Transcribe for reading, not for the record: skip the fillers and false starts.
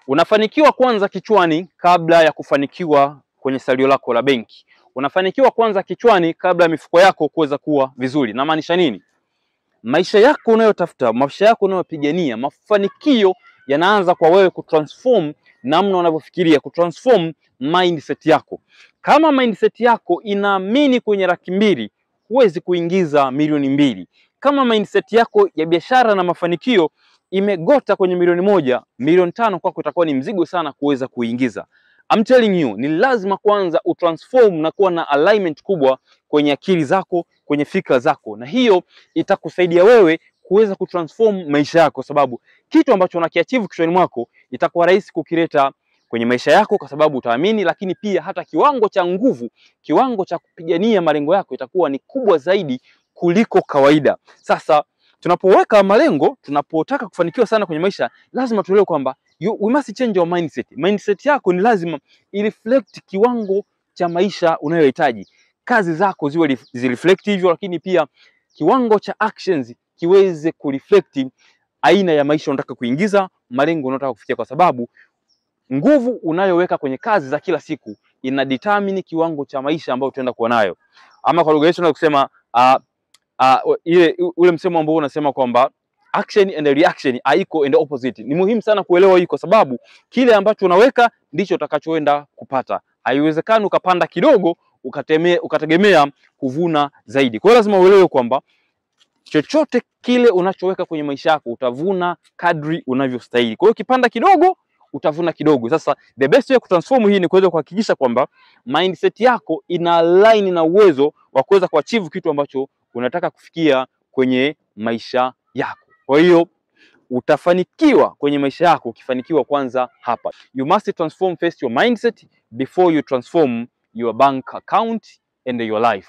Unafanikiwa kwanza kichwani kabla ya kufanikiwa kwenye salio lako la benki. Unafanikiwa kwanza kichwani kabla ya mifuko yako kuweza kuwa vizuri. Na maanisha nini? Maisha yako unayotafuta, maisha yako unayopigania, mafanikio yanaanza kwa wewe kutransform namna unavyofikiria, kutransform mindset yako. Kama mindset yako inaamini kwenye $200,000, huwezi kuingiza $2,000,000. Kama mindset yako ya biashara na mafanikio imegota kwenye $1,000,000, $5,000,000 kwako itakuwa ni mzigo sana kuweza kuingiza. I'm telling you, ni lazima kwanza utransform na kuwa na alignment kubwa kwenye akili zako, kwenye fikra zako, na hiyo itakusaidia wewe kuweza kutransform maisha yako, sababu kitu ambacho unakiachieve kichwani mwako itakuwa rahisi kukileta kwenye maisha yako kwa sababu utaamini, lakini pia hata kiwango cha nguvu, kiwango cha kupigania malengo yako itakuwa ni kubwa zaidi kuliko kawaida. Sasa tunapoweka malengo, tunapotaka kufanikiwa sana kwenye maisha, lazima tuelewe kwamba we must change your mindset. Mindset yako ni lazima ireflect kiwango cha maisha unayohitaji. Kazi zako ziwe zireflect hivyo, lakini pia kiwango cha actions kiweze kureflect aina ya maisha unataka kuingiza, malengo unataka kufikia, kwa sababu nguvu unayoweka kwenye kazi za kila siku ina determine kiwango cha maisha ambayo utaenda kuwa nayo. Ama kwa lugha yetu tunaweza kusema ule msemo ambao unasema kwamba action and reaction are equal and opposite. Ni muhimu sana kuelewa hii, kwa sababu kile ambacho unaweka ndicho utakachoenda kupata. Haiwezekani ukapanda kidogo ukategemea kuvuna zaidi. Kwa hiyo lazima uelewe kwamba chochote kile unachoweka kwenye maisha yako utavuna kadri unavyostahili. Kwa hiyo ukipanda kidogo utavuna kidogo. Sasa the best way kutransform hii ni kuweza kuhakikisha kwamba mindset yako ina align na uwezo wa kuweza kuachieve kitu ambacho unataka kufikia kwenye maisha yako. Kwa hiyo utafanikiwa kwenye maisha yako ukifanikiwa kwanza hapa. You must transform first your mindset before you transform your bank account and your life.